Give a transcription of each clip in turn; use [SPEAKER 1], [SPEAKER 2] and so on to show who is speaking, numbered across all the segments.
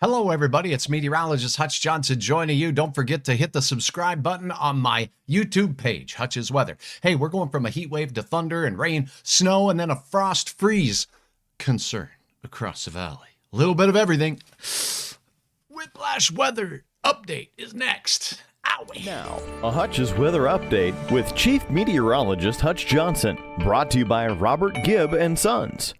[SPEAKER 1] Hello, everybody. It's meteorologist Hutch Johnson joining you. Don't forget to hit the subscribe button on my YouTube page, Hutch's Weather. Hey, we're going from a heat wave to thunder and rain, snow, and then a frost freeze concern across the valley. A little bit of everything. Whiplash weather update is next. Owie.
[SPEAKER 2] Now, a Hutch's Weather Update with Chief Meteorologist Hutch Johnson, brought to you by Robert Gibb and Sons.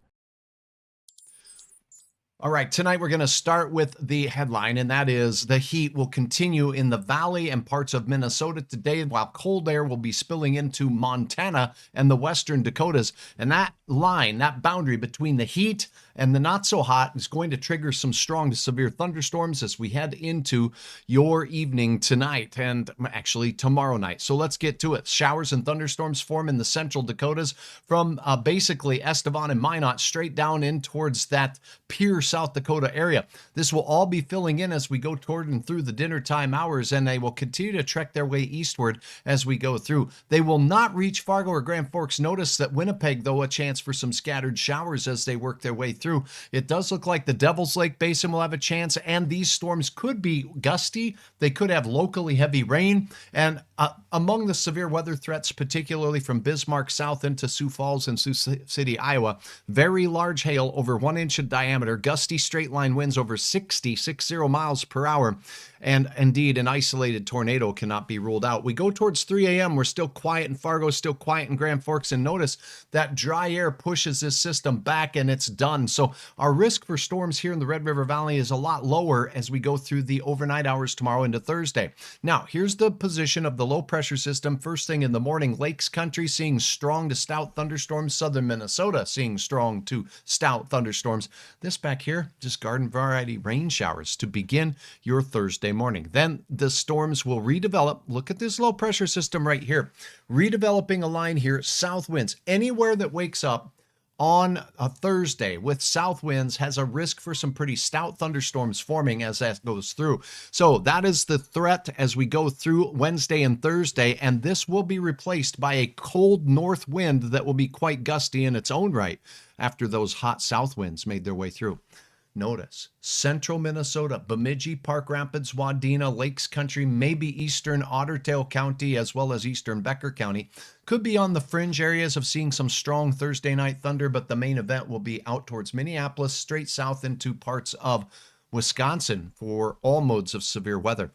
[SPEAKER 1] All right, tonight we're going to start with the headline, and that is the heat will continue in the valley and parts of Minnesota today, while cold air will be spilling into Montana and the western Dakotas. And that line, that boundary between the heat and the not so hot is going to trigger some strong to severe thunderstorms as we head into your evening tonight and actually tomorrow night. So let's get to it. Showers and thunderstorms form in the central Dakotas from basically Estevan and Minot straight down in towards that Pierce, South Dakota area. This will all be filling in as we go toward and through the dinner time hours, and they will continue to trek their way eastward as we go through. They will not reach Fargo or Grand Forks. Notice that Winnipeg, though, a chance for some scattered showers as they work their way through. It does look like the Devil's Lake Basin will have a chance, and these storms could be gusty. They could have locally heavy rain, and among the severe weather threats, particularly from Bismarck south into Sioux Falls and Sioux City, Iowa, very large hail over 1 inch in diameter, gusty straight line winds over 60 miles per hour, and indeed an isolated tornado cannot be ruled out. We go towards 3 a.m. We're still quiet in Fargo, still quiet in Grand Forks, and notice that dry air pushes this system back and it's done. So our risk for storms here in the Red River Valley is a lot lower as we go through the overnight hours tomorrow into Thursday. Now, here's the position of the low pressure system. First thing in the morning, Lakes Country seeing strong to stout thunderstorms. Southern Minnesota seeing strong to stout thunderstorms. This back here, just garden variety rain showers to begin your Thursday morning. Then the storms will redevelop. Look at this low pressure system right here. Redeveloping a line here, south winds. Anywhere that wakes up on a Thursday with south winds has a risk for some pretty stout thunderstorms forming as that goes through. So that is the threat as we go through Wednesday and Thursday, and this will be replaced by a cold north wind that will be quite gusty in its own right after those hot south winds made their way through. Notice central Minnesota, Bemidji, Park Rapids, Wadena, Lakes Country, maybe eastern Otter Tail County, as well as eastern Becker County. Could be on the fringe areas of seeing some strong Thursday night thunder, but the main event will be out towards Minneapolis, straight south into parts of Wisconsin for all modes of severe weather.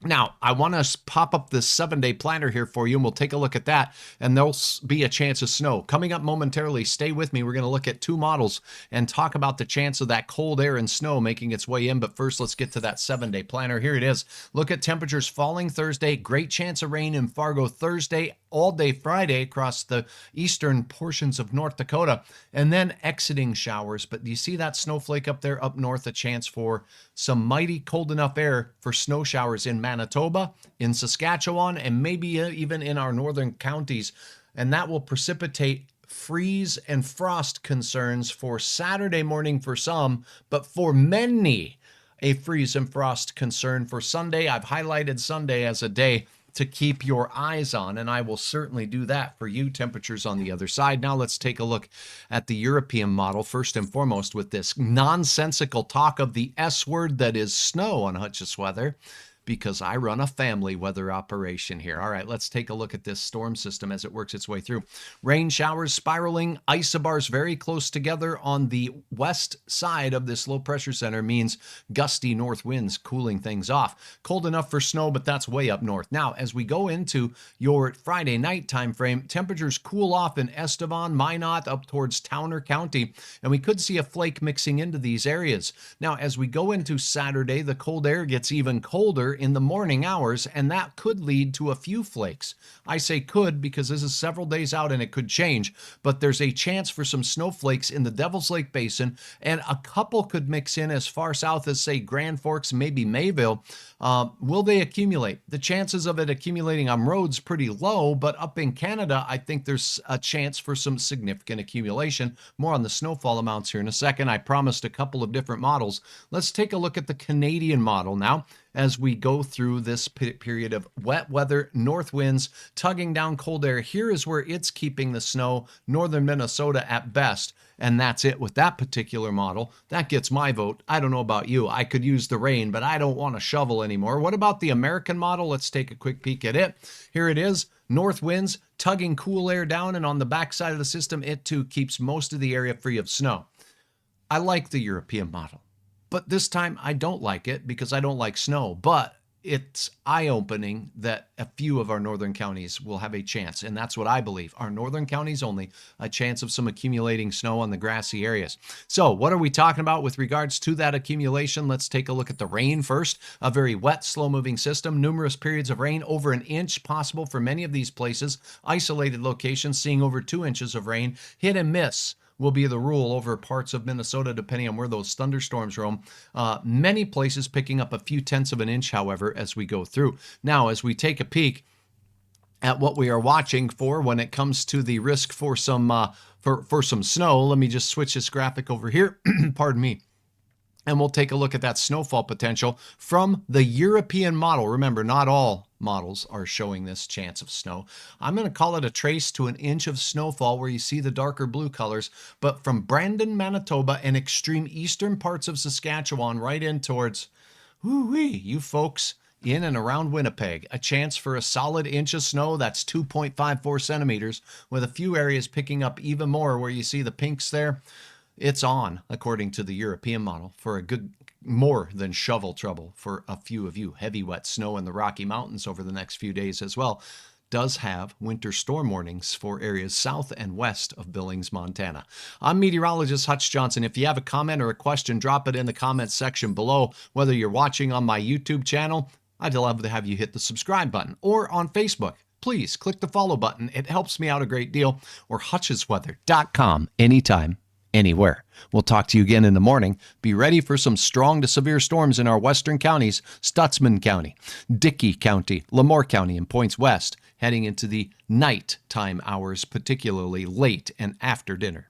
[SPEAKER 1] Now, I want to pop up this 7-day planner here for you, and we'll take a look at that, and there'll be a chance of snow. Coming up momentarily, stay with me. We're going to look at two models and talk about the chance of that cold air and snow making its way in, but first, let's get to that 7-day planner. Here it is. Look at temperatures falling Thursday, great chance of rain in Fargo Thursday, all day Friday across the eastern portions of North Dakota, and then exiting showers. But do you see that snowflake up there up north? A chance for some mighty cold enough air for snow showers in Manitoba, in Saskatchewan, and maybe even in our northern counties. And that will precipitate freeze and frost concerns for Saturday morning for some, but for many, a freeze and frost concern for Sunday. I've highlighted Sunday as a day to keep your eyes on, and I will certainly do that for you. Temperatures on the other side. Now let's take a look at the European model first and foremost with this nonsensical talk of the S word that is snow on Hutch's Weather, because I run a family weather operation here. All right, let's take a look at this storm system as it works its way through. Rain showers spiraling, isobars very close together on the west side of this low pressure center means gusty north winds cooling things off. Cold enough for snow, but that's way up north. Now, as we go into your Friday night time frame, temperatures cool off in Estevan, Minot, up towards Towner County, and we could see a flake mixing into these areas. Now, as we go into Saturday, the cold air gets even colder in the morning hours, and that could lead to a few flakes. I say could because this is several days out and it could change, but there's a chance for some snowflakes in the Devil's Lake Basin, and a couple could mix in as far south as, say, Grand Forks, maybe Mayville. Will they accumulate? The chances of it accumulating on roads pretty low, but up in Canada, I think there's a chance for some significant accumulation. More on the snowfall amounts here in a second. I promised a couple of different models. Let's take a look at the Canadian model now. as we go through this period of wet weather, north winds tugging down cold air. Here is where it's keeping the snow, northern Minnesota at best. And that's it with that particular model. That gets my vote. I don't know about you. I could use the rain, but I don't want to shovel anymore. What about the American model? Let's take a quick peek at it. Here it is. North winds tugging cool air down, and on the backside of the system, it too keeps most of the area free of snow. I like the European model, but this time I don't like it because I don't like snow. But it's eye-opening that a few of our northern counties will have a chance, and that's what I believe. Our northern counties only, a chance of some accumulating snow on the grassy areas. So what are we talking about with regards to that accumulation? Let's take a look at the rain first. A very wet, slow-moving system. Numerous periods of rain, over an inch possible for many of these places. Isolated locations seeing over 2 inches of rain. Hit and miss will be the rule over parts of Minnesota, depending on where those thunderstorms roam. Many places picking up a few tenths of an inch, however, as we go through. Now, as we take a peek at what we are watching for when it comes to the risk for some snow, let me just switch this graphic over here. Pardon me. And we'll take a look at that snowfall potential from the European model. Remember, not all models are showing this chance of snow. I'm going to call it a trace to an inch of snowfall where you see the darker blue colors. But from Brandon, Manitoba, and extreme eastern parts of Saskatchewan right in towards, you folks in and around Winnipeg, a chance for a solid inch of snow. That's 2.54 centimeters, with a few areas picking up even more where you see the pinks there. It's on, according to the European model, for a good more than shovel trouble for a few of you. Heavy wet snow in the Rocky Mountains over the next few days as well. Does have winter storm warnings for areas south and west of Billings, Montana. I'm meteorologist Hutch Johnson. If you have a comment or a question, drop it in the comments section below. Whether you're watching on my YouTube channel, I'd love to have you hit the subscribe button, or on Facebook. Please click the follow button. It helps me out a great deal. Or hutchesweather.com anytime, anywhere. We'll talk to you again in the morning. Be ready for some strong to severe storms in our western counties: Stutsman County, Dickey County, Lemoore County, and points west, heading into the nighttime hours, particularly late and after dinner.